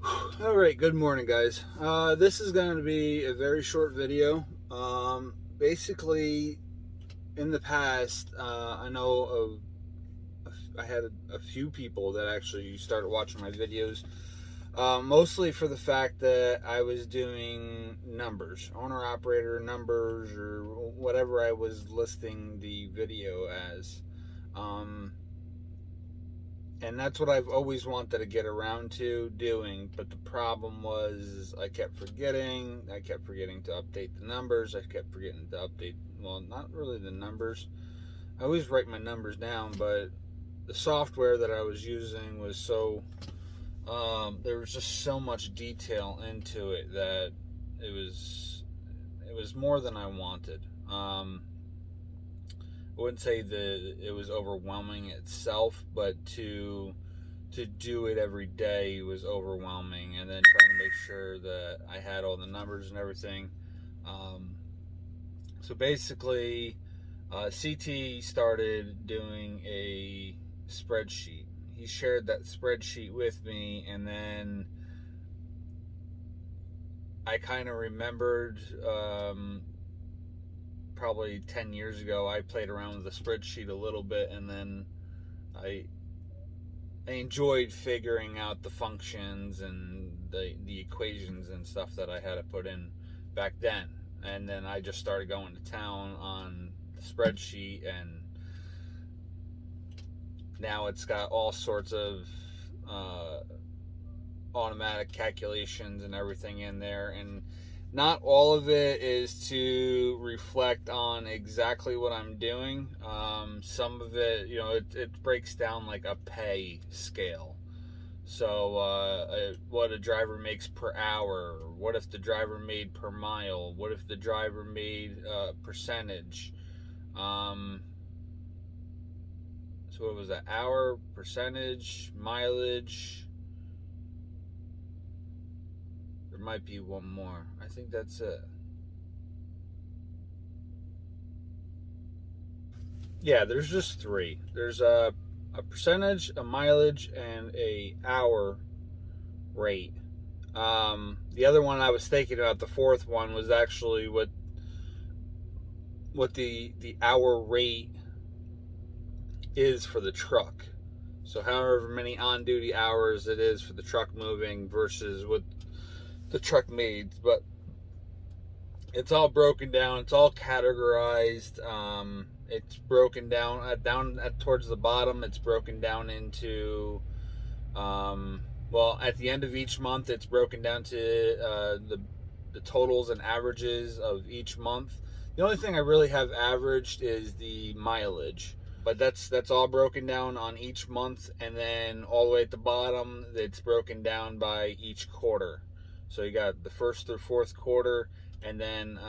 Alright, good morning, guys. This is going to be a very short video. Basically, in the past, I know I had a few people that actually started watching my videos, mostly for the fact that I was doing numbers, owner-operator numbers, or whatever I was listing the video as. And that's what I've always wanted to get around to doing, but the problem was I kept forgetting to update the numbers. I kept forgetting to update, well, not really the numbers. I always write my numbers down, but the software that I was using was so, there was just so much detail into it that it was more than I wanted. I wouldn't say that it was overwhelming itself, but to do it every day was overwhelming, and then trying to make sure that I had all the numbers and everything. So basically, CT started doing a spreadsheet. He shared that spreadsheet with me, and then I kind of remembered, probably 10 years ago, I played around with the spreadsheet a little bit, and then I enjoyed figuring out the functions and the equations and stuff that I had to put in back then. And then I just started going to town on the spreadsheet, and now it's got all sorts of automatic calculations and everything in there, and not all of it is to reflect on exactly what I'm doing. Some of it, it breaks down like a pay scale. So what a driver makes per hour, what if the driver made per mile, what if the driver made percentage. So what was that? Hour, percentage, mileage. There might be one more. I think that's it. Yeah, there's just three. There's a percentage, a mileage, and a hour rate. The other one I was thinking about, the fourth one, was actually what the hour rate is for the truck. So however many on-duty hours it is for the truck moving versus what the truck made. But it's all broken down, it's all categorized. It's broken down towards the bottom. It's broken down into, well, at the end of each month, it's broken down to the totals and averages of each month. The only thing I really have averaged is the mileage, but that's all broken down on each month. And then all the way at the bottom, it's broken down by each quarter. So you got the first through fourth quarter, and then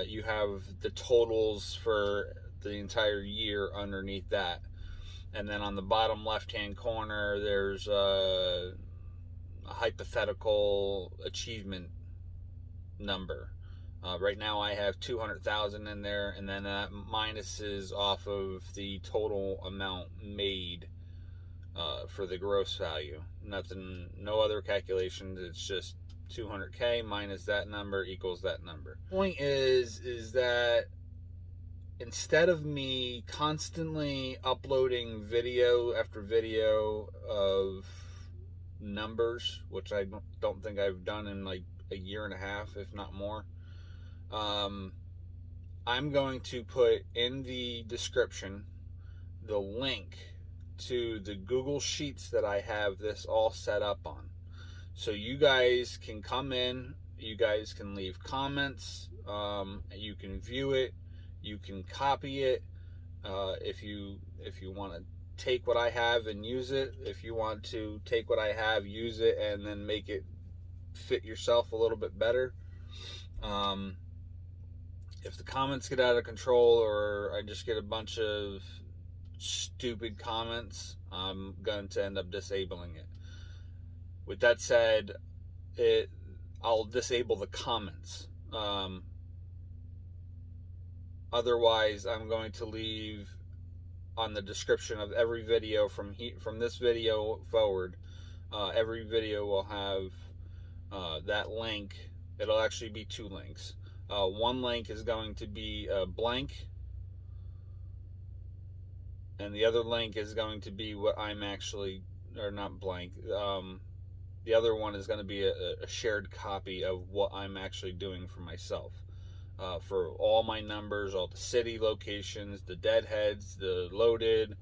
you have the totals for the entire year underneath that. And then on the bottom left-hand corner, there's a hypothetical achievement number. Right now I have 200,000 in there, and then that minuses off of the total amount made for the gross value. Nothing, no other calculations. It's just 200K minus that number equals that number. Point is that instead of me constantly uploading video after video of numbers, which I don't think I've done in like a year and a half, if not more, I'm going to put in the description the link to the Google Sheets that I have this all set up on. So you guys can come in, you guys can leave comments, you can view it, you can copy it. If you want to take what I have and use it, if you want to take what I have, use it, and then make it fit yourself a little bit better. If the comments get out of control, or I just get a bunch of stupid comments, I'm going to end up disabling it. With that said, I'll disable the comments. Otherwise, I'm going to leave on the description of every video from this video forward. Every video will have that link, it'll actually be 2 links. One link is going to be blank, and the other link is going to be what I'm actually, or not blank, the other one is going to be a shared copy of what I'm actually doing for myself. For all my numbers, all the city locations, the deadheads, the loaded,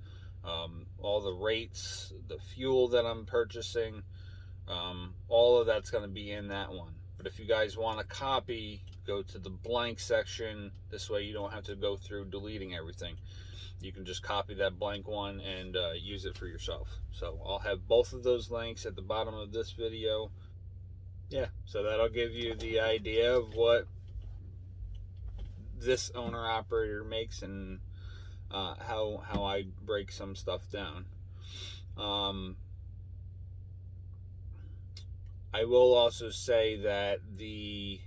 all the rates, the fuel that I'm purchasing, all of that's going to be in that one. But if you guys want a copy, go to the blank section. This way you don't have to go through deleting everything. You can just copy that blank one and use it for yourself. So I'll have both of those links at the bottom of this video. Yeah, so that'll give you the idea of what this owner operator makes and how I break some stuff down. I will also say that the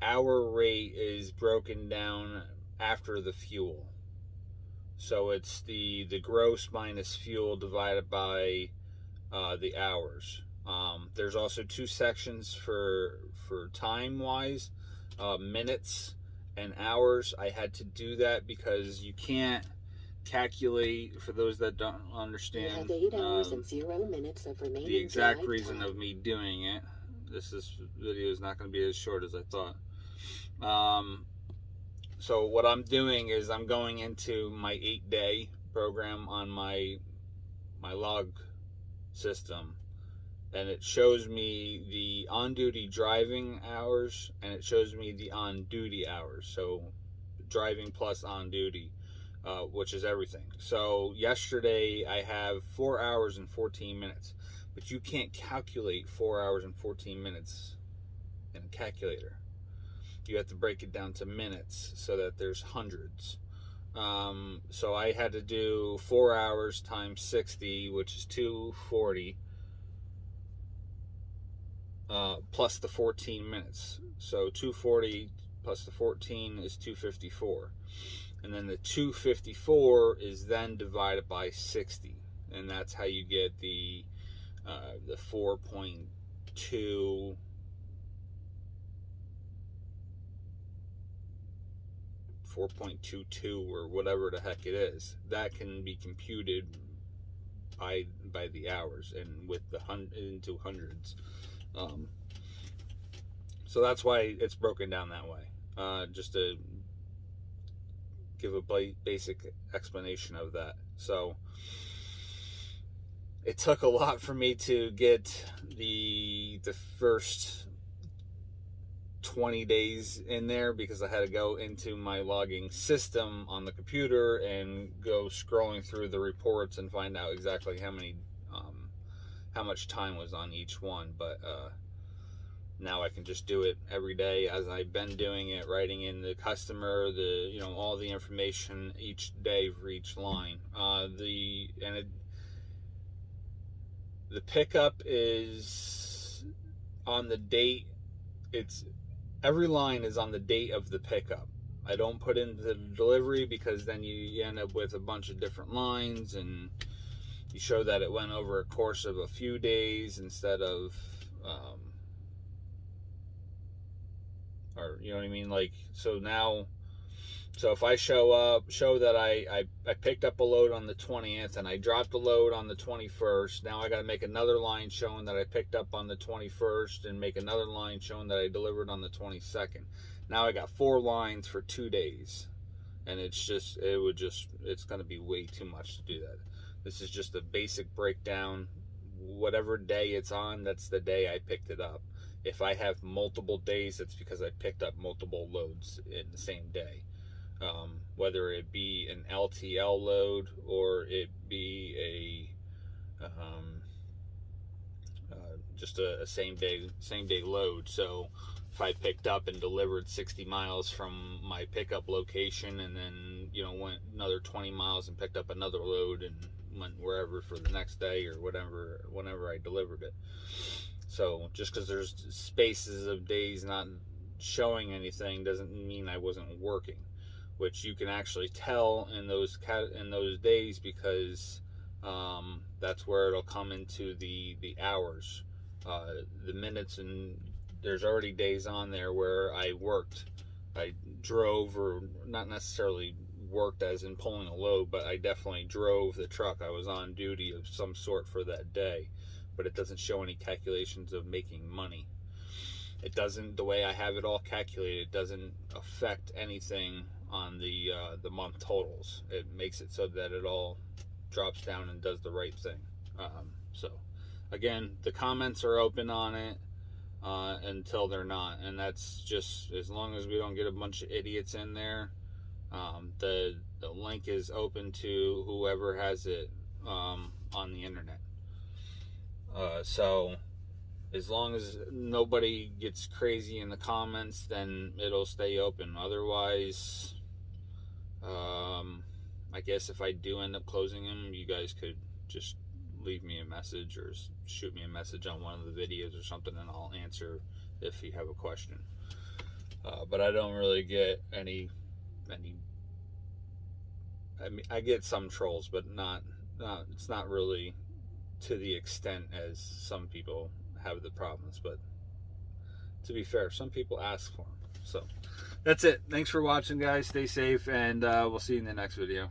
hour rate is broken down after the fuel. So it's the gross minus fuel divided by the hours. There's also 2 sections for time wise, minutes and hours. I had to do that because you can't calculate, for those that don't understand, 8 hours and 0 minutes of remaining the exact drive reason time. of me doing it. This video is not going to be as short as I thought. So what I'm doing is I'm going into my 8-day program on my log system, and it shows me the on-duty driving hours and it shows me the on-duty hours. So driving plus on-duty, which is everything. So yesterday I have 4 hours and 14 minutes, but you can't calculate 4 hours and 14 minutes in a calculator. You have to break it down to minutes so that there's hundreds. So I had to do 4 hours times 60, which is 240, plus the 14 minutes. So 240 plus the 14 is 254. And then the 254 is then divided by 60. And that's how you get the 4.2 4.22 or whatever the heck it is. That can be computed by the hours and with the into hundreds. So that's why it's broken down that way. Just to give a basic explanation of that. So it took a lot for me to get the first 20 days in there, because I had to go into my logging system on the computer and go scrolling through the reports and find out exactly how much time was on each one. But now I can just do it every day as I've been doing it, writing in the customer, all the information each day for each line. The pickup is on the date. Every line is on the date of the pickup. I don't put in the delivery because then you end up with a bunch of different lines, and you show that it went over a course of a few days instead of, or you know what I mean? Like, so if I show that I picked up a load on the 20th and I dropped a load on the 21st, now I got to make another line showing that I picked up on the 21st and make another line showing that I delivered on the 22nd. Now I got 4 lines for 2 days, and it's going to be way too much to do that. This is just a basic breakdown. Whatever day it's on, that's the day I picked it up. If I have multiple days, it's because I picked up multiple loads in the same day. Whether it be an LTL load or it be just a same day load. So if I picked up and delivered 60 miles from my pickup location, and then went another 20 miles and picked up another load and went wherever for the next day or whenever I delivered it. So just because there's spaces of days not showing anything doesn't mean I wasn't working, which you can actually tell in those days, because That's where it'll come into the hours, the minutes, and there's already days on there where I worked. I drove, or not necessarily worked as in pulling a load, but I definitely drove the truck. I was on duty of some sort for that day, but it doesn't show any calculations of making money. It doesn't, the way I have it all calculated, it doesn't affect anything on the month totals. It makes it so that it all drops down and does the right thing. So again, the comments are open on it until they're not, and that's just as long as we don't get a bunch of idiots in there. The link is open to whoever has it on the internet. So as long as nobody gets crazy in the comments, then it'll stay open. Otherwise, I guess if I do end up closing them, you guys could just leave me a message or shoot me a message on one of the videos or something, and I'll answer if you have a question. But I don't really get any. I mean, I get some trolls, but not. It's not really to the extent as some people have the problems. But to be fair, some people ask for them. So that's it. Thanks for watching, guys. Stay safe, and we'll see you in the next video.